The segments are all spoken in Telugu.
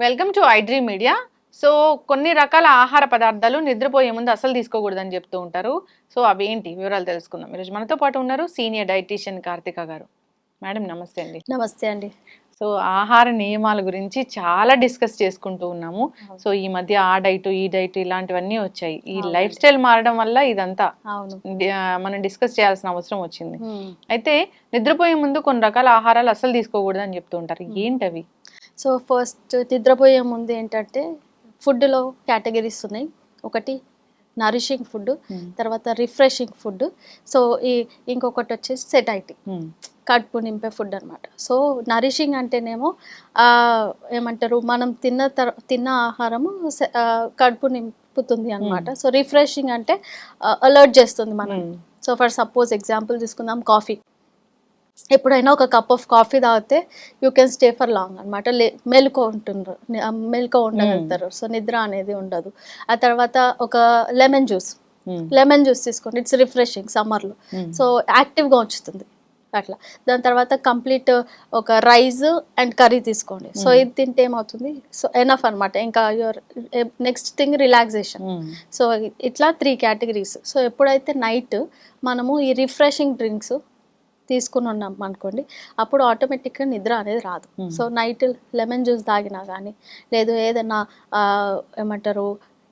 Welcome to iDream media. So కొన్ని రకాల ఆహార పదార్థాలు నిద్రపోయే ముందు అసలు తీసుకోకూడదని చెప్తూ ఉంటారు. సో అవి ఏంటి వివరాలు తెలుసుకుందాం. ఈరోజు మనతో పాటు ఉన్నారు సీనియర్ డైటీషియన్ కార్తిక గారు. మేడం నమస్తే అండి. నమస్తే అండి. సో ఆహార నియమాల గురించి చాలా డిస్కస్ చేసుకుంటూ ఉన్నాము. సో ఈ మధ్య ఆ డైట్ ఈ డైట్ ఇలాంటివన్నీ వచ్చాయి. ఈ లైఫ్ స్టైల్ మారడం వల్ల ఇదంతా మనం డిస్కస్ చేయాల్సిన అవసరం వచ్చింది. అయితే నిద్రపోయే ముందు కొన్ని రకాల ఆహారాలు అసలు తీసుకోకూడదు అని చెప్తూ ఉంటారు. ఏంటవి? సో ఫస్ట్ నిద్రపోయే ముందు ఏంటంటే ఫుడ్లో కేటగిరీస్ ఉన్నాయి. ఒకటి నరిషింగ్ ఫుడ్, తర్వాత రిఫ్రెషింగ్ ఫుడ్, సో ఇంకొకటి వచ్చేసి సెటైటీ, కడుపు నింపే ఫుడ్ అనమాట. సో నరిషింగ్ అంటేనేమో ఏమంటారు, మనం తిన్న ఆహారము కడుపు నింపుతుంది అనమాట. సో రిఫ్రెషింగ్ అంటే అలర్ట్ చేస్తుంది మనం. సో ఫర్ సపోజ్ ఎగ్జాంపుల్ తీసుకుందాం, కాఫీ. ఎప్పుడైనా ఒక కప్ ఆఫ్ కాఫీ తాగితే you can stay for long అనమాట. మెలుకో ఉండగలుగుతారు. సో నిద్ర అనేది ఉండదు. ఆ తర్వాత ఒక లెమన్ జ్యూస్ తీసుకోండి, ఇట్స్ రిఫ్రెషింగ్ సమ్మర్లో. సో యాక్టివ్గా ఉంచుతుంది అట్లా. దాని తర్వాత కంప్లీట్ ఒక రైస్ అండ్ కర్రీ తీసుకోండి. సో ఇది తింటే ఏమవుతుంది, సో ఎనఫ్ అనమాట. ఇంకా your next thing relaxation. So ఇట్లా 3 కేటగిరీస్. సో ఎప్పుడైతే నైట్ మనము ఈ రిఫ్రెషింగ్ డ్రింక్స్ తీసుకుని ఉన్నాం అనుకోండి, అప్పుడు ఆటోమేటిక్గా నిద్ర అనేది రాదు. సో నైట్ లెమన్ జ్యూస్ తాగినా కానీ, లేదు ఏదైనా ఏమంటారు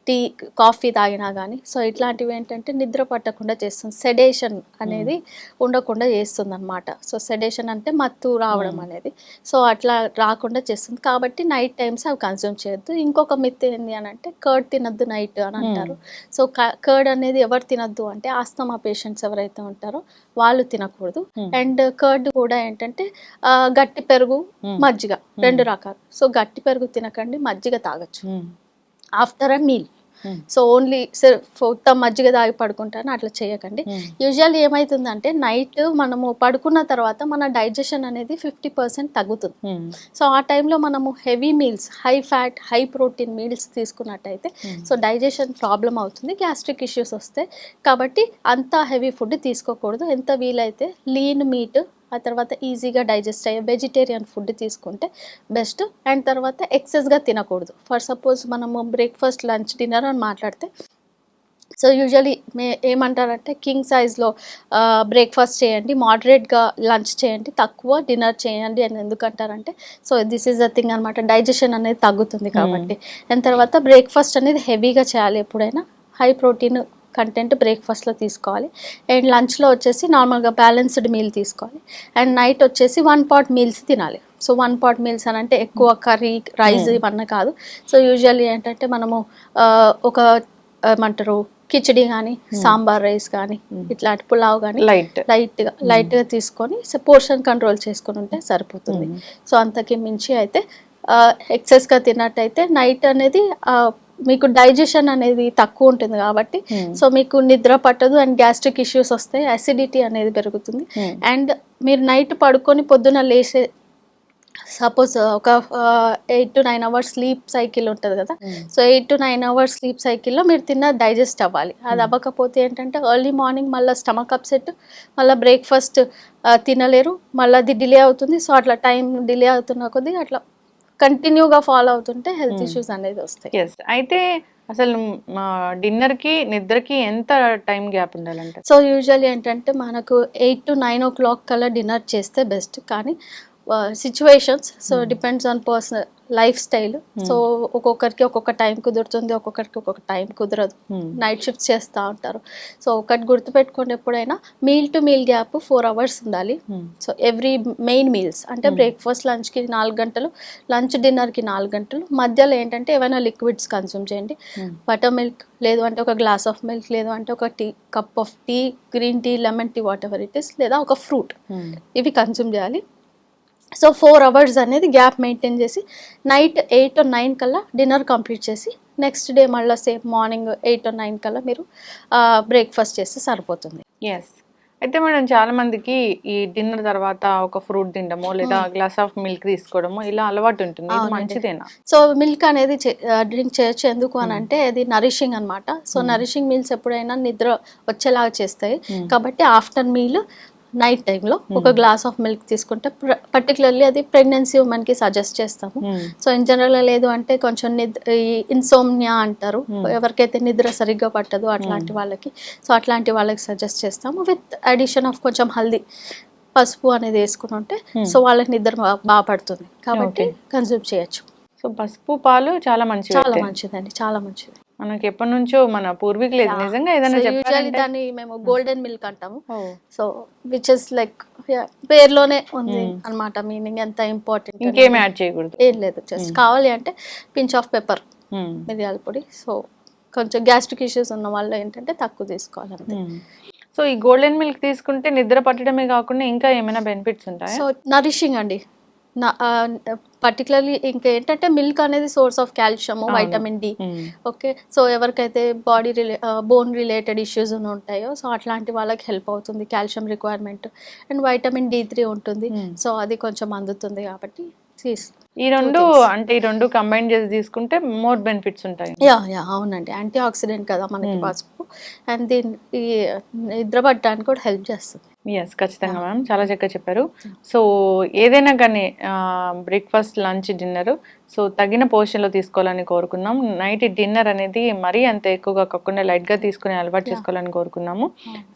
టీ కాఫీ తాగినా కానీ, సో ఇట్లాంటివి ఏంటంటే నిద్ర పట్టకుండా చేస్తుంది. సెడేషన్ అనేది ఉండకుండా చేస్తుంది అనమాట. సో సెడేషన్ అంటే మత్తు రావడం అనేది. సో అట్లా రాకుండా చేస్తుంది. కాబట్టి నైట్ టైమ్స్ అవి కన్జ్యూమ్ చేయొద్దు. ఇంకొక మిత్ ఏంటి అని అంటే, కర్డ్ తినద్దు నైట్ అని అంటారు. సో కర్డ్ అనేది ఎవరు తినద్దు అంటే, ఆస్తమా పేషెంట్స్ ఎవరైతే ఉంటారో వాళ్ళు తినకూడదు. అండ్ కర్డ్ కూడా ఏంటంటే గట్టి పెరుగు, మజ్జిగ 2 రకాలు. సో గట్టి పెరుగు తినకండి, మజ్జిగ తాగొచ్చు after a meal. So only మొత్తం మజ్జిగ తాగి పడుకుంటాను అట్లా చేయకండి. యూజువల్లీ ఏమవుతుందంటే, నైట్ మనము పడుకున్న తర్వాత మన డైజెషన్ అనేది 50% తగ్గుతుంది. సో ఆ టైంలో మనము heavy meals, high fat high protein meals తీసుకున్నట్టయితే సో డైజెషన్ ప్రాబ్లం అవుతుంది, గ్యాస్ట్రిక్ ఇష్యూస్ వస్తాయి. కాబట్టి అంత హెవీ ఫుడ్ తీసుకోకూడదు. ఎంత వీలైతే లీన్ మీట్, ఆ తర్వాత ఈజీగా డైజెస్ట్ అయ్యే వెజిటేరియన్ ఫుడ్ తీసుకుంటే బెస్ట్. అండ్ తర్వాత ఎక్సెస్గా తినకూడదు. ఫర్ సపోజ్ మనము బ్రేక్ఫాస్ట్, లంచ్, డిన్నర్ అని మాట్లాడితే, సో యూజువలీ ఏమంటారంటే కింగ్ సైజ్లో బ్రేక్ఫాస్ట్ చేయండి, మోడరేట్గా లంచ్ చేయండి, తక్కువ డిన్నర్ చేయండి అని ఎందుకంటారంటే, so this is the thing అనమాట. డైజెషన్ అనేది తగ్గుతుంది కాబట్టి. అండ్ తర్వాత బ్రేక్ఫాస్ట్ అనేది హెవీగా చేయాలి. ఎప్పుడైనా హై ప్రోటీన్ కంటెంట్ బ్రేక్ఫాస్ట్లో తీసుకోవాలి. అండ్ లంచ్లో వచ్చేసి నార్మల్గా బ్యాలెన్స్డ్ మీల్ తీసుకోవాలి. అండ్ నైట్ వచ్చేసి 1 pot మీల్స్ తినాలి. సో 1 pot మీల్స్ అని అంటే ఎక్కువ కర్రీ, రైస్ ఇవన్నీ కాదు. సో యూజువల్లీ ఏంటంటే మనము ఒక ఏమంటారు కిచిడి కానీ, సాంబార్ రైస్ కానీ, ఇట్లాంటి పులావ్ కానీ లైట్గా తీసుకొని పోర్షన్ కంట్రోల్ చేసుకుని ఉంటే సరిపోతుంది. సో అంతకి మించి అయితే ఎక్సెస్గా తిన్నట్టయితే నైట్ అనేది మీకు డైజెషన్ అనేది తక్కువ ఉంటుంది కాబట్టి సో మీకు నిద్ర పట్టదు అండ్ గ్యాస్ట్రిక్ ఇష్యూస్ వస్తాయి, అసిడిటీ అనేది పెరుగుతుంది. అండ్ మీరు నైట్ పడుకొని పొద్దున లేసే, సపోజ్ ఒక 8 to 9 hours స్లీప్ సైకిల్ ఉంటుంది కదా. సో 8 to 9 hours స్లీప్ సైకిల్లో మీరు తిన్న డైజెస్ట్ అవ్వాలి. అది అవ్వకపోతే ఏంటంటే ఎర్లీ మార్నింగ్ మళ్ళీ స్టమక్ అప్సెట్, మళ్ళీ బ్రేక్ఫాస్ట్ తినలేరు, మళ్ళీ అది డిలే అవుతుంది. సో అట్లా టైం డిలే అవుతున్న కొద్దీ అట్లా కంటిన్యూగా ఫాలో అవుతుంటే హెల్త్ ఇష్యూస్ అనేది వస్తాయి. అయితే అసలు డిన్నర్కి నిద్రకి ఎంత టైం గ్యాప్ ఉండాలంటే? సో యూజువల్లీ ఏంటంటే మనకు 8 to 9 o'clock కల్లా డిన్నర్ చేస్తే బెస్ట్. కానీ situations, so depends on personal life style. So ఒక్కొక్కరికి ఒక్కొక్క టైం కుదురుతుంది, ఒక్కొక్కరికి ఒక్కొక్క టైం కుదరదు. నైట్ షిఫ్ట్స్ చేస్తూ ఉంటారు. సో ఒకటి గుర్తుపెట్టుకోండి, ఎప్పుడైనా meal to meal gap 4 hours ఉండాలి. సో ఎవ్రీ మెయిన్ మీల్స్ అంటే బ్రేక్ఫాస్ట్, లంచ్కి 4 గంటలు, లంచ్ డిన్నర్కి 4 గంటలు. మధ్యలో ఏంటంటే ఏమైనా లిక్విడ్స్ కన్స్యూమ్ చేయండి. బటర్ మిల్క్, లేదు అంటే ఒక గ్లాస్ ఆఫ్ మిల్క్, లేదు అంటే ఒక cup of tea, green tea, lemon tea, whatever it is, లేదా ఒక ఫ్రూట్, ఇవి కన్స్యూమ్ చేయాలి. సో 4 hours అనేది గ్యాప్ మెయింటైన్ చేసి నైట్ 8 or 9 కల్లా డిన్నర్ కంప్లీట్ చేసి నెక్స్ట్ డే మళ్ళీ సేమ్ మార్నింగ్ 8 or 9 కల్లా మీరు బ్రేక్ఫాస్ట్ చేస్తే సరిపోతుంది. ఎస్. అయితే మేడం, చాలా మందికి ఈ డిన్నర్ తర్వాత ఒక ఫ్రూట్ తినడమో లేదా గ్లాస్ ఆఫ్ మిల్క్ తీసుకోవడమో ఇలా అలవాటు ఉంటుంది. మంచిదేనా? సో మిల్క్ అనేది డ్రింక్ చేయొచ్చు. ఎందుకు అని అంటే అది నరిషింగ్ అనమాట. సో నరిషింగ్ మీల్స్ ఎప్పుడైనా నిద్ర వచ్చేలాగా చేస్తాయి. కాబట్టి ఆఫ్టర్ మీల్ నైట్ టైంలో ఒక గ్లాస్ ఆఫ్ మిల్క్ తీసుకుంటే పర్టికులర్లీ అది ప్రెగ్నెన్సీ ఉమెన్కి సజెస్ట్ చేస్తాము. సో ఇన్ జనరల్గా లేదు అంటే కొంచెం ఇన్సోమ్నియా అంటారు, ఎవరికైతే నిద్ర సరిగ్గా పట్టదు అట్లాంటి వాళ్ళకి, సో అట్లాంటి వాళ్ళకి సజెస్ట్ చేస్తాము. విత్ అడిషన్ ఆఫ్ కొంచెం హల్దీ, పసుపు అనేది వేసుకుని ఉంటే సో వాళ్ళకి నిద్ర బాగా పడుతుంది కాబట్టి కన్జ్యూమ్ చేయొచ్చు. సో పసుపు పాలు చాలా మంచిది, చాలా మంచిదండి, చాలా మంచిది. మనకి ఎప్పటి నుంచో మన పూర్వీకులు నిజంగా ఏదైనా యూజువల్లీ దాన్ని మేము గోల్డెన్ మిల్క్ అంటాము. సో విచ్ ఇస్ లైక్ పేరులోనే ఉంది అన్నమాట మీనింగ్. ఎంత ఇంపార్టెంట్, ఇంకేం యాడ్ చేయకూడదు, ఏం లేదు. జస్ట్ కావాలి అంటే పించ్ ఆఫ్ పెప్పర్, మిరియాల పొడి. సో కొంచెం గ్యాస్ట్రిక్ ఇష్యూస్ ఉన్న వాళ్ళు ఏంటంటే తక్కువ తీసుకోవాలంటే. సో ఈ గోల్డెన్ మిల్క్ తీసుకుంటే నిద్ర పట్టడమే కాకుండా ఇంకా ఏమైనా బెనిఫిట్స్ ఉంటాయి? సో నరిషింగ్ అండి, పర్టికులర్లీ ఇంకా ఏంటంటే మిల్క్ అనేది source of calcium, vitamin D. Okay, so ఎవరికైతే బాడీ బోన్ రిలేటెడ్ ఇష్యూస్ ఉంటాయో సో అట్లాంటి వాళ్ళకి హెల్ప్ అవుతుంది calcium requirement. And vitamin D3 ఉంటుంది, సో అది కొంచెం అందుతుంది కాబట్టి ఈ రెండు అంటే ఈ రెండు కంబైన్ చేసి తీసుకుంటే మోర్ బెనిఫిట్స్ ఉంటాయి. యా అవునండి, యాంటీ ఆక్సిడెంట్ కదా మనకి పసుపు, అండ్ దీని నిద్ర పట్టడానికి కూడా హెల్ప్ చేస్తుంది. ఎస్, ఖచ్చితంగా మ్యామ్, చాలా చక్కగా చెప్పారు. సో ఏదైనా కానీ బ్రేక్ఫాస్ట్, లంచ్, డిన్నర్ సో తగిన పోర్షన్లో తీసుకోవాలని కోరుకున్నాం. నైట్ డిన్నర్ అనేది మరీ అంత ఎక్కువగా కాకుండా లైట్గా తీసుకుని అలవాటు చేసుకోవాలని కోరుకున్నాము.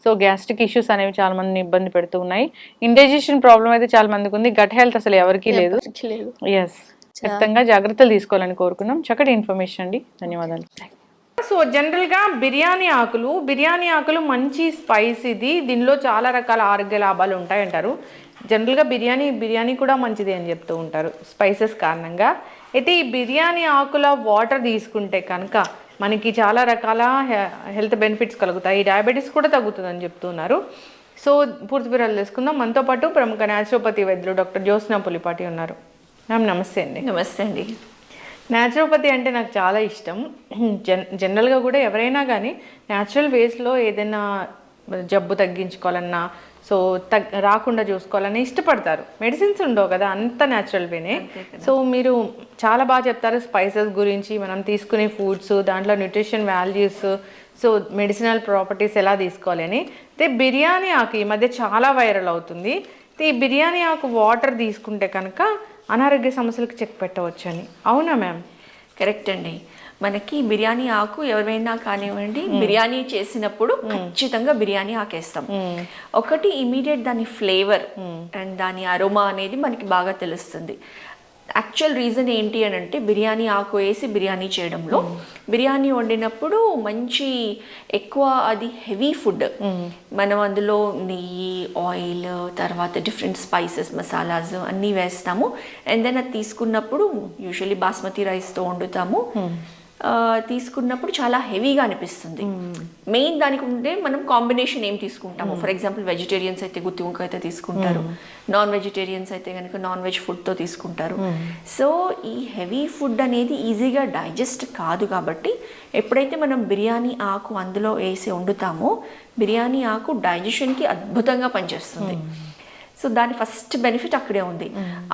సో గ్యాస్ట్రిక్ ఇష్యూస్ అనేవి చాలా మందిని ఇబ్బంది పెడుతూ ఉన్నాయి. ఇండైజెషన్ ప్రాబ్లం అయితే చాలా మందికి ఉంది, గట్ హెల్త్ అసలు ఎవరికీ లేదు. ఎస్, ఖచ్చితంగా జాగ్రత్తలు తీసుకోవాలని కోరుకున్నాం. చక్కటి ఇన్ఫర్మేషన్ అండి, ధన్యవాదాలు. సో జనరల్గా బిర్యానీ ఆకులు మంచి స్పైస్ ఇది, దీనిలో చాలా రకాల ఆరోగ్య లాభాలు ఉంటాయంటారు. జనరల్గా బిర్యానీ కూడా మంచిది అని చెప్తూ ఉంటారు స్పైసెస్ కారణంగా. అయితే ఈ బిర్యానీ ఆకుల వాటర్ తీసుకుంటే కనుక మనకి చాలా రకాల హెల్త్ బెనిఫిట్స్ కలుగుతాయి, డయాబెటీస్ కూడా తగ్గుతుందని చెప్తున్నారు. సో పూర్తి వివరాలు తెలుసుకుందాం. మనతో పాటు ప్రముఖ న్యాచురోపతి వైద్యులు డాక్టర్ జ్యోత్స్న పులిపాటి ఉన్నారు. మ్యామ్ నమస్తే అండి. నమస్తే అండి. న్యాచురోపతి అంటే నాకు చాలా ఇష్టం. జనరల్గా కూడా ఎవరైనా కానీ న్యాచురల్ వేస్లో ఏదైనా జబ్బు తగ్గించుకోవాలన్నా సో రాకుండా చూసుకోవాలని ఇష్టపడతారు. మెడిసిన్స్ ఉండవు కదా, అంత న్యాచురల్ వేనే. సో మీరు చాలా బాగా చెప్తారు స్పైసెస్ గురించి, మనం తీసుకునే ఫుడ్స్, దాంట్లో nutrition values, so medicinal properties ఎలా తీసుకోవాలి అని. అయితే బిర్యానీ ఆకు ఈ మధ్య చాలా వైరల్ అవుతుంది. ఈ బిర్యానీ ఆకు వాటర్ తీసుకుంటే కనుక అనారోగ్య సమస్యలకు చెక్ పెట్టవచ్చు అని, అవునా మ్యామ్? కరెక్ట్ అండి. మనకి బిర్యానీ ఆకు ఎవరైనా కానివ్వండి బిర్యానీ చేసినప్పుడు ఖచ్చితంగా బిర్యానీ ఆకేస్తాం. ఒకటి ఇమీడియట్ దాని ఫ్లేవర్ అండ్ దాని అరోమా అనేది మనకి బాగా తెలుస్తుంది. యాక్చువల్ రీజన్ ఏంటి అని అంటే బిర్యానీ ఆకు వేసి బిర్యానీ చేయడంలో, బిర్యానీ వండినప్పుడు మంచి ఎక్కువ అది హెవీ ఫుడ్, మనం అందులో నెయ్యి, ఆయిల్, తర్వాత డిఫరెంట్ స్పైసెస్, మసాలాస్ అన్నీ వేస్తాము. అండ్ దెన్ అది తీసుకున్నప్పుడు యూజువల్లీ బాస్మతి రైస్తో వండుతాము. తీసుకున్నప్పుడు చాలా హెవీగా అనిపిస్తుంది. మెయిన్ దానికి ఉంటే మనం కాంబినేషన్ ఏం తీసుకుంటాము. ఫర్ ఎగ్జాంపుల్ వెజిటేరియన్స్ అయితే గుత్తి వంకాయ అయితే తీసుకుంటారు, నాన్ వెజిటేరియన్స్ అయితే కనుక నాన్ వెజ్ ఫుడ్తో తీసుకుంటారు. సో ఈ హెవీ ఫుడ్ అనేది ఈజీగా డైజెస్ట్ కాదు కాబట్టి ఎప్పుడైతే మనం బిర్యానీ ఆకు అందులో వేసి వండుతామో బిర్యానీ ఆకు డైజెషన్కి అద్భుతంగా పనిచేస్తుంది. సో దాని ఫస్ట్ బెనిఫిట్ అక్కడే ఉంది.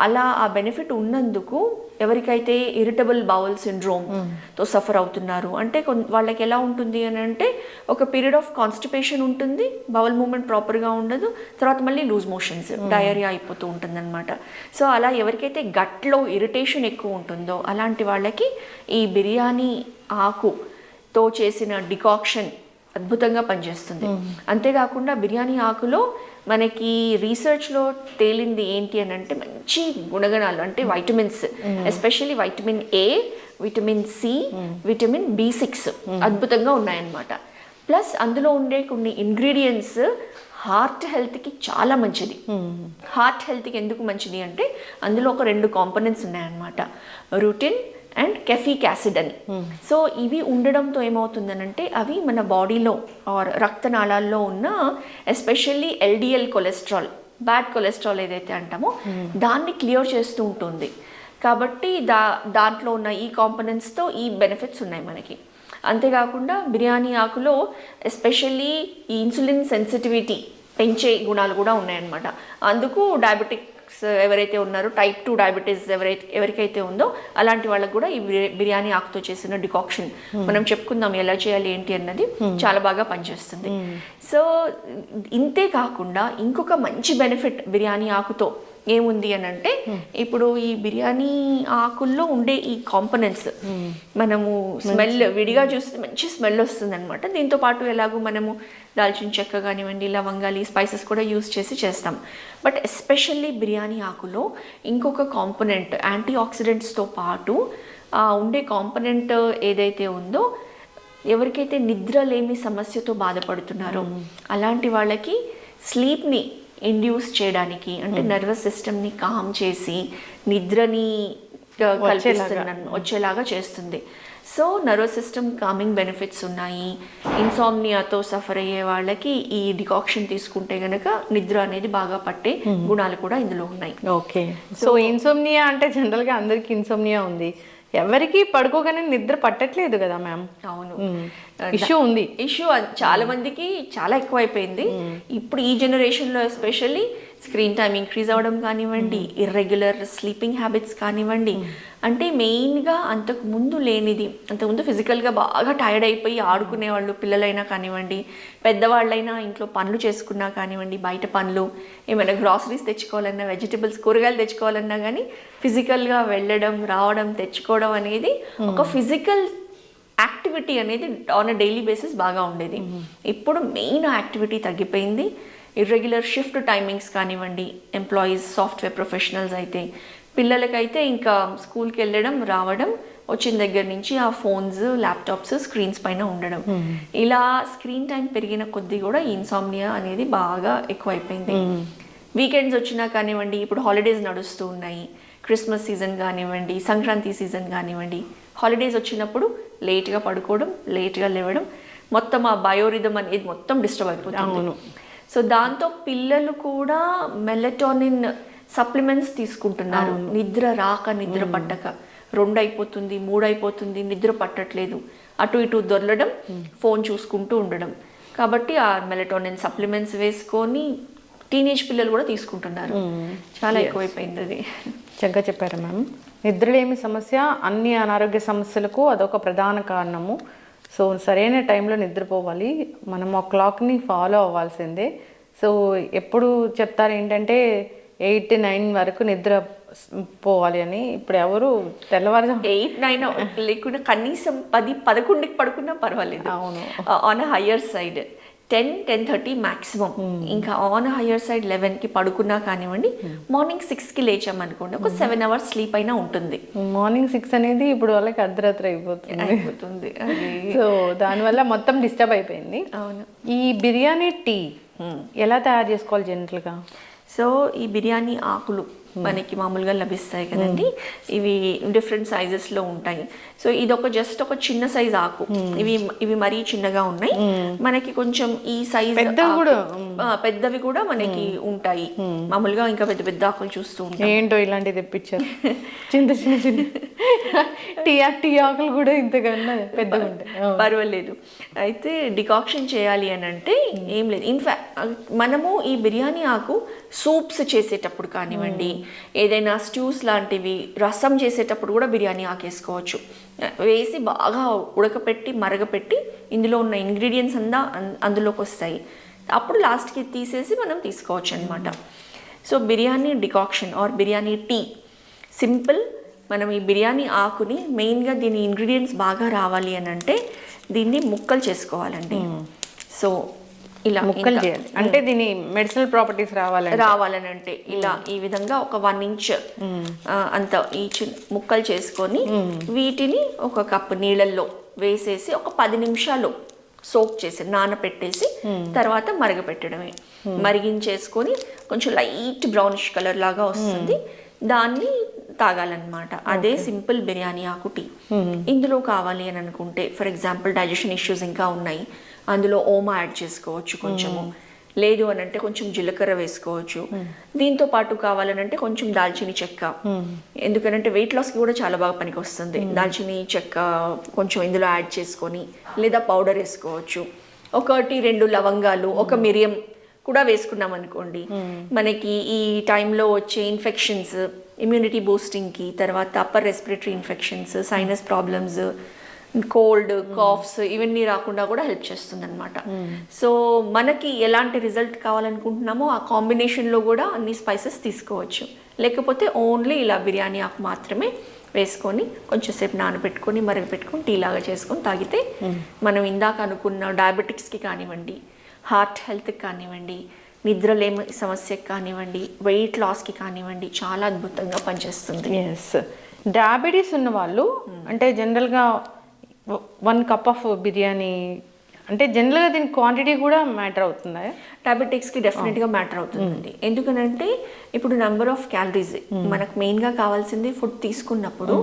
అలా ఆ బెనిఫిట్ ఉన్నందుకు ఎవరికైతే ఇరిటబుల్ బౌల్ సిండ్రోమ్తో సఫర్ అవుతున్నారు అంటే వాళ్ళకి ఎలా ఉంటుంది అని అంటే ఒక పీరియడ్ ఆఫ్ కాన్స్టిపేషన్ ఉంటుంది, బౌల్ మూమెంట్ ప్రాపర్గా ఉండదు, తర్వాత మళ్ళీ లూజ్ మోషన్స్, డయేరియా అయిపోతూ ఉంటుంది అనమాట. సో అలా ఎవరికైతే గట్లో ఇరిటేషన్ ఎక్కువ ఉంటుందో అలాంటి వాళ్ళకి ఈ బిర్యానీ ఆకుతో చేసిన డికాక్షన్ అద్భుతంగా పనిచేస్తుంది. అంతేకాకుండా బిర్యానీ ఆకులో మనకి రీసెర్చ్లో తేలింది ఏంటి అని అంటే మంచి గుణగణాలు అంటే vitamins, especially vitamin A, vitamin C, vitamin B6 అద్భుతంగా ఉన్నాయన్నమాట. ప్లస్ అందులో ఉండే కొన్ని ఇంగ్రీడియంట్స్ హార్ట్ హెల్త్కి చాలా మంచిది. హార్ట్ హెల్త్కి ఎందుకు మంచిది అంటే అందులో ఒక 2 కాంపోనెంట్స్ ఉన్నాయన్నమాట, రూటిన్ అండ్ కెఫిక్ యాసిడ్ అని. సో ఇవి ఉండడంతో ఏమవుతుందనంటే అవి మన బాడీలో ఆర్ రక్తనాళాల్లో ఉన్న especially LDL cholesterol, bad cholesterol ఏదైతే అంటామో దాన్ని క్లియర్ చేస్తూ ఉంటుంది. కాబట్టి దాంట్లో ఉన్న ఈ కాంపోనెంట్స్తో ఈ బెనిఫిట్స్ ఉన్నాయి మనకి. అంతేకాకుండా బిర్యానీ ఆకులో ఎస్పెషల్లీ ఈ ఇన్సులిన్ సెన్సిటివిటీ పెంచే గుణాలు కూడా ఉన్నాయన్నమాట. అందుకు డయాబెటిక్ ఎవరైతే ఉన్నారో టైప్ 2 డయాబెటీస్ ఎవరికైతే ఉందో అలాంటి వాళ్ళకి కూడా ఈ బిర్యానీ ఆకుతో చేసిన డికాక్షన్ మనం చెప్పుకుందాం ఎలా చేయాలి ఏంటి అన్నది చాలా బాగా పనిచేస్తుంది. సో ఇంతే కాకుండా ఇంకొక మంచి బెనిఫిట్ బిర్యానీ ఆకుతో ఏముంది అని అంటే, ఇప్పుడు ఈ బిర్యానీ ఆకుల్లో ఉండే ఈ కాంపనెంట్స్ మనము స్మెల్ విడిగా చూస్తే మంచి స్మెల్ వస్తుంది అనమాట. దీంతో పాటు ఎలాగో మనము దాల్చిన చెక్క కానివ్వండి, లవంగాలు, స్పైసెస్ కూడా యూస్ చేసి చేస్తాం. బట్ ఎస్పెషల్లీ బిర్యానీ ఆకులో ఇంకొక కాంపనెంట్ యాంటీ ఆక్సిడెంట్స్తో పాటు ఉండే కాంపనెంట్ ఏదైతే ఉందో, ఎవరికైతే నిద్ర లేని సమస్యతో బాధపడుతున్నారో అలాంటి వాళ్ళకి స్లీప్ని ఇండ్యూస్ చేయడానికి, అంటే నర్వస్ సిస్టమ్ని కామ్ చేసి నిద్రని వచ్చేలాగా చేస్తుంది. So nervous system coming benefits ఉన్నాయి. ఇన్సామ్నియాతో సఫర్ అయ్యే వాళ్ళకి ఈ డికాక్షన్ తీసుకుంటే గనక నిద్ర అనేది బాగా పట్టే గుణాలు కూడా ఇందులో ఉన్నాయి. ఓకే. సో ఇన్సోమ్నియా అంటే జనరల్గా అందరికీ ఇన్సోమ్నియా ఉంది, ఎవరికి పడుకోగానే నిద్ర పట్టట్లేదు కదా మ్యామ్? అవును, ఇష్యూ ఉంది. ఇష్యూ చాలా మందికి చాలా ఎక్కువ అయిపోయింది ఇప్పుడు ఈ జనరేషన్లో. ఎస్పెషల్లీ స్క్రీన్ టైం ఇంక్రీజ్ అవ్వడం కానివ్వండి, ఇర్రెగ్యులర్ స్లీపింగ్ హ్యాబిట్స్ కానివ్వండి, అంటే మెయిన్గా అంతకుముందు లేనిది. అంతకుముందు ఫిజికల్గా బాగా టైర్డ్ అయిపోయి ఆడుకునేవాళ్ళు, పిల్లలైనా కానివ్వండి, పెద్దవాళ్ళైనా ఇంట్లో పనులు చేసుకున్నా కానివ్వండి, బయట పనులు ఏమైనా గ్రాసరీస్ తెచ్చుకోవాలన్నా, వెజిటబుల్స్ కూరగాయలు తెచ్చుకోవాలన్నా కానీ ఫిజికల్గా వెళ్ళడం, రావడం, తెచ్చుకోవడం అనేది ఒక ఫిజికల్ యాక్టివిటీ అనేది ఆన్ అ డైలీ బేసిస్ బాగా ఉండేది. ఇప్పుడు మెయిన్ యాక్టివిటీ తగ్గిపోయింది. ఇర్రెగ్యులర్ షిఫ్ట్ టైమింగ్స్ కానివ్వండి, ఎంప్లాయీస్, సాఫ్ట్వేర్ ప్రొఫెషనల్స్ అయితే, పిల్లలకైతే ఇంకా స్కూల్కి వెళ్ళడం, రావడం, వచ్చిన దగ్గర నుంచి ఆ ఫోన్స్, ల్యాప్టాప్స్, స్క్రీన్స్ పైన ఉండడం, ఇలా స్క్రీన్ టైం పెరిగిన కొద్దీ కూడా ఇన్సామ్నియా అనేది బాగా ఎక్కువైపోయింది. వీకెండ్స్ వచ్చినా కానివ్వండి, ఇప్పుడు హాలిడేస్ నడుస్తూ ఉన్నాయి, క్రిస్మస్ సీజన్ కానివ్వండి, సంక్రాంతి సీజన్ కానివ్వండి, హాలిడేస్ వచ్చినప్పుడు లేట్గా పడుకోవడం, లేట్గా లేవడం, మొత్తం ఆ బయోరిథం అనేది మొత్తం డిస్టర్బ్ అయిపోతుంది. సో దాంతో పిల్లలు కూడా మెలటోనిన్ సప్లిమెంట్స్ తీసుకుంటున్నారు. నిద్ర రాక, నిద్ర పట్టక 2 అయిపోతుంది, 3 అయిపోతుంది, నిద్ర పట్టట్లేదు, అటు ఇటు దొరలడం, ఫోన్ చూసుకుంటూ ఉండడం. కాబట్టి ఆ మెలటోనిన్ సప్లిమెంట్స్ వేసుకొని టీనేజ్ పిల్లలు కూడా తీసుకుంటున్నారు. చాలా ఎక్కువైపోయింది అది. చక్కగా చెప్పారు మ్యామ్. నిద్రలేమి సమస్య అన్ని అనారోగ్య సమస్యలకు అదొక ప్రధాన కారణము. సో సరైన టైంలో నిద్రపోవాలి, మనం ఆ క్లాక్ని ఫాలో అవ్వాల్సిందే. సో ఎప్పుడు చెప్తారు ఏంటంటే 8-9 వరకు నిద్ర పోవాలి అని. ఇప్పుడు ఎవరు తెల్లవారు 8-9 లేకుండా కనీసం 10-11కి పడుకున్నా పర్వాలేదు. అవును, on a higher side 10-10:30 maximum. ఇంకా ఆన్ హయ్యర్ సైడ్ 11కి పడుకున్నా కానివ్వండి, మార్నింగ్ 6కి లేచామనుకోండి, ఒక 7 అవర్స్ స్లీప్ అయినా ఉంటుంది. మార్నింగ్ 6 అనేది ఇప్పుడు వాళ్ళకి అర్ధరాత్రి అయిపోతుంది. సో దానివల్ల మొత్తం డిస్టర్బ్ అయిపోయింది. అవును. ఈ బిర్యానీ టీ ఎలా తయారు చేసుకోవాలి జనరల్గా? సో ఈ బిర్యానీ ఆకులు మనకి మామూలుగా లభిస్తాయి కదండి, ఇవి డిఫరెంట్ సైజెస్లో ఉంటాయి. సో ఇది జస్ట్ ఒక చిన్న సైజ్ ఆకు, ఇవి మరీ చిన్నగా ఉన్నాయి. మనకి కొంచెం ఈ సైజ్ పెద్దవి కూడా మనకి ఉంటాయి. మామూలుగా ఇంకా పెద్ద పెద్ద ఆకులు చూస్తూ ఉంటాయి. ఏంటో ఇలాంటివి తెప్పించారు, చిన్న చిన్న చిన్న టీ ఆకులు కూడా ఇంతకన్నా పెద్దగా ఉంటాయి. పర్వాలేదు. అయితే డికాక్షన్ చేయాలి అని అంటే ఏం లేదు. ఇన్ఫాక్ట్ మనము ఈ బిర్యానీ ఆకు సూప్స్ చేసేటప్పుడు కానివ్వండి, ఏదైనా స్ట్యూస్ లాంటివి, రసం చేసేటప్పుడు కూడా బిర్యానీ ఆకేసుకోవచ్చు. వేసి బాగా ఉడకపెట్టి, మరగపెట్టి, ఇందులో ఉన్న ఇంగ్రీడియంట్స్ అంతా అందులోకి వస్తాయి. అప్పుడు లాస్ట్కి తీసేసి మనం తీసుకోవచ్చు అనమాట. So biryani decoction or biryani tea simple. మనం ఈ బిర్యానీ ఆకుని మెయిన్గా దీని ఇంగ్రీడియంట్స్ బాగా రావాలి అని అంటే దీన్ని ముక్కలు చేసుకోవాలండి. సో ఇలా ముక్కలు చేయాలి అంటే దీని మెడిసినల్ ప్రాపర్టీస్ రావాలని అంటే ఇలా ఈ విధంగా ఒక 1 ఇంచ్ అంత ఈచ్ ముక్కలు చేసుకొని వీటిని ఒక కప్పు నీళ్ళల్లో వేసేసి ఒక 10 నిమిషాలు సోక్ చేసి నానపెట్టేసి తర్వాత మరగపెట్టడమే. మరిగించేసుకొని కొంచెం లైట్ బ్రౌనిష్ కలర్ లాగా వస్తుంది, దాన్ని తాగాలన్నమాట. అదే సింపుల్ బిర్యానీ ఆకు టీ. ఇందులో కావాలి అని అనుకుంటే, ఫర్ ఎగ్జాంపుల్ డైజెషన్ ఇష్యూస్ ఇంకా ఉన్నాయి, అందులో ఓమా యాడ్ చేసుకోవచ్చు కొంచెము. లేదు అని అంటే కొంచెం జీలకర్ర వేసుకోవచ్చు. దీంతో పాటు కావాలనంటే కొంచెం దాల్చిని చెక్క, ఎందుకంటే వెయిట్ లాస్కి కూడా చాలా బాగా పనికి వస్తుంది. దాల్చిని చెక్క కొంచెం ఇందులో యాడ్ చేసుకొని, లేదా పౌడర్ వేసుకోవచ్చు. 1-2 లవంగాలు, 1 మిరియం, కూడా వేసుకున్నాం అనుకోండి, మనకి ఈ టైంలో వచ్చే ఇన్ఫెక్షన్స్, ఇమ్యూనిటీ బూస్టింగ్కి, తర్వాత upper respiratory infections, sinus problems, cold, calves ఇవన్నీ రాకుండా కూడా హెల్ప్ చేస్తుంది అనమాట. సో మనకి ఎలాంటి రిజల్ట్ కావాలనుకుంటున్నామో ఆ కాంబినేషన్లో కూడా అన్ని స్పైసెస్ తీసుకోవచ్చు. లేకపోతే ఓన్లీ ఇలా బిర్యానీ ఆకు మాత్రమే వేసుకొని కొంచెంసేపు నానబెట్టుకొని మరగపెట్టుకొని టీ లాగా చేసుకొని తాగితే మనం ఇందాక అనుకున్న డయాబెటిక్స్కి కానివ్వండి, హార్ట్ హెల్త్కి కానివ్వండి, నిద్రలేమి సమస్యకి కానివ్వండి, వెయిట్ లాస్కి కానివ్వండి చాలా అద్భుతంగా పనిచేస్తుంది. ఎస్, డయాబెటీస్ ఉన్న వాళ్ళు అంటే జనరల్గా 1 కప్ ఆఫ్ బిర్యానీ అంటే జనరల్గా దీని క్వాంటిటీ కూడా మ్యాటర్ అవుతుందా? డయాబెటిక్స్కి డెఫినెట్గా మ్యాటర్ అవుతుందండి. ఎందుకనంటే ఇప్పుడు నెంబర్ ఆఫ్ క్యాలరీస్ మనకు మెయిన్గా కావాల్సింది ఫుడ్ తీసుకున్నప్పుడు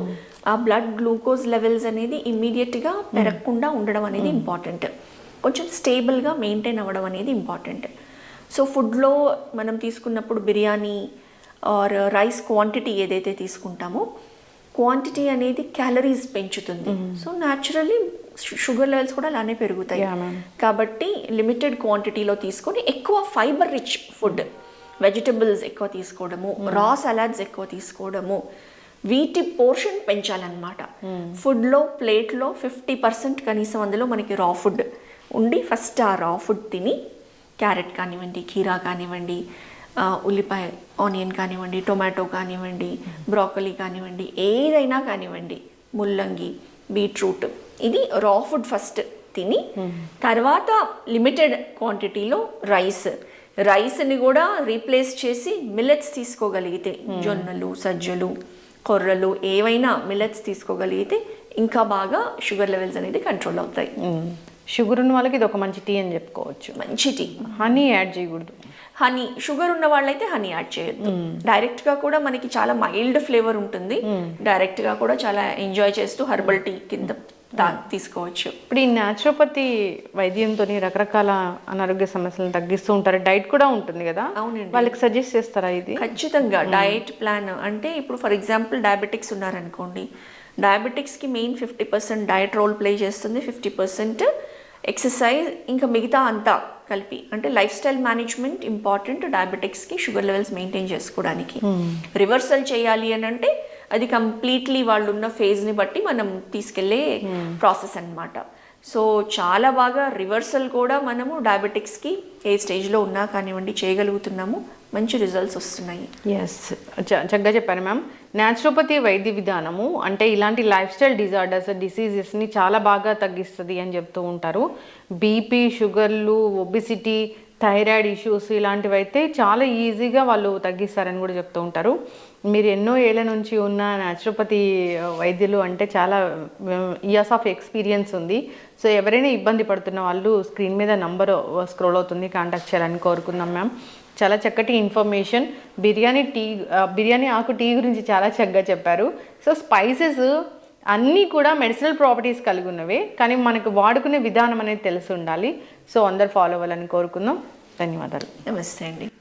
ఆ బ్లడ్ గ్లూకోజ్ లెవెల్స్ అనేది ఇమ్మీడియట్గా పెరగకుండా ఉండడం అనేది ఇంపార్టెంట్. కొంచెం స్టేబుల్గా మెయింటైన్ అవ్వడం అనేది ఇంపార్టెంట్. సో ఫుడ్లో మనం తీసుకున్నప్పుడు బిర్యానీ ఆర్ రైస్ క్వాంటిటీ ఏదైతే తీసుకుంటామో క్వాంటిటీ అనేది క్యాలరీస్ పెంచుతుంది. సో న్యాచురల్లీ షుగర్ లెవెల్స్ కూడా అలానే పెరుగుతాయి. కాబట్టి లిమిటెడ్ క్వాంటిటీలో తీసుకొని ఎక్కువ ఫైబర్ రిచ్ ఫుడ్, వెజిటబుల్స్ ఎక్కువ తీసుకోవడము, రా సలాడ్స్ ఎక్కువ తీసుకోవడము, వీటి పోర్షన్ పెంచాలన్నమాట. ఫుడ్లో ప్లేట్లో 50% కనీసం అందులో మనకి రా ఫుడ్ ఉండి ఫస్ట్ ఆ రా ఫుడ్ తిని క్యారెట్ కానివ్వండి, కీరా కానివ్వండి, ఉల్లిపాయ ఆనియన్ కానివ్వండి, టొమాటో కానివ్వండి, బ్రాకలీ కానివ్వండి, ఏదైనా కానివ్వండి, ముల్లంగి, బీట్రూట్, ఇది రా ఫుడ్ ఫస్ట్ తిని తర్వాత లిమిటెడ్ క్వాంటిటీలో రైస్ని కూడా రీప్లేస్ చేసి మిల్లెట్స్ తీసుకోగలిగితే, జొన్నలు, సజ్జలు, కొర్రలు ఏవైనా మిల్లెట్స్ తీసుకోగలిగితే ఇంకా బాగా షుగర్ లెవెల్స్ అనేది కంట్రోల్ అవుతాయి. షుగర్ ఉన్న వాళ్ళకి ఇది ఒక మంచి టీ అని చెప్పుకోవచ్చు. మంచి టీ. హనీ యాడ్ చేయకూడదు. హనీ షుగర్ ఉన్న వాళ్ళైతే హనీ యాడ్ చేయొద్దు. డైరెక్ట్గా కూడా మనకి చాలా మైల్డ్ ఫ్లేవర్ ఉంటుంది. డైరెక్ట్గా కూడా చాలా ఎంజాయ్ చేస్తూ హెర్బల్ టీ కింద తీసుకోవచ్చు. ఇప్పుడు ఈ న్యాచురోపతి వైద్యంతో రకరకాల అనారోగ్య సమస్యలను తగ్గిస్తూ ఉంటారు. డైట్ కూడా ఉంటుంది కదా, అవునండి. వాళ్ళకి సజెస్ట్ చేస్తారా ఇది? ఖచ్చితంగా డైట్ ప్లాన్ అంటే ఇప్పుడు ఫర్ ఎగ్జాంపుల్ డయాబెటిక్స్ ఉన్నారనుకోండి, డయాబెటిక్స్కి మెయిన్ 50% డైట్ రోల్ ప్లే చేస్తుంది, 50% ఎక్సర్సైజ్, ఇంకా మిగతా అంతా కలిపి అంటే లైఫ్ స్టైల్ మేనేజ్మెంట్ ఇంపార్టెంట్ డయాబెటిక్స్కి షుగర్ లెవెల్స్ మెయింటైన్ చేసుకోవడానికి. రివర్సల్ చేయాలి అని అంటే అది కంప్లీట్లీ వాళ్ళు ఉన్న ఫేజ్ని బట్టి మనం తీసుకెళ్లే ప్రాసెస్ అన్నమాట. సో చాలా బాగా రివర్సల్ కూడా మనము డయాబెటిక్స్కి ఏ స్టేజ్లో ఉన్నా కానివ్వండి చేయగలుగుతున్నాము, మంచి రిజల్ట్స్ వస్తున్నాయి. ఎస్, చక్కగా చెప్పారు మ్యామ్. న్యాచురోపతి వైద్య విధానము అంటే ఇలాంటి లైఫ్ స్టైల్ డిసీజెస్ని చాలా బాగా తగ్గిస్తుంది అని చెప్తూ ఉంటారు. బీపీ, షుగర్లు, ఒబిసిటీ, థైరాయిడ్ ఇష్యూస్ ఇలాంటివి అయితే చాలా ఈజీగా వాళ్ళు తగ్గిస్తారని కూడా చెప్తూ ఉంటారు. మీరు ఎన్నో ఏళ్ళ నుంచి ఉన్న న్యాచురోపతి వైద్యులు అంటే చాలా ఇయర్స్ ఆఫ్ ఎక్స్పీరియన్స్ ఉంది. సో ఎవరైనా ఇబ్బంది పడుతున్న వాళ్ళు స్క్రీన్ మీద నంబర్ స్క్రోల్ అవుతుంది, కాంటాక్ట్ చేయాలని కోరుకుందాం మ్యామ్. చాలా చక్కటి ఇన్ఫర్మేషన్. బిర్యానీ ఆకు టీ గురించి చాలా చక్కగా చెప్పారు. సో స్పైసెస్ అన్నీ కూడా మెడిసినల్ ప్రాపర్టీస్ కలిగి ఉన్నవే, కానీ మనకు వాడుకునే విధానం అనేది తెలిసి ఉండాలి. సో అందరు ఫాలో అవ్వాలని కోరుకుందాం. ధన్యవాదాలు. నమస్తే అండి.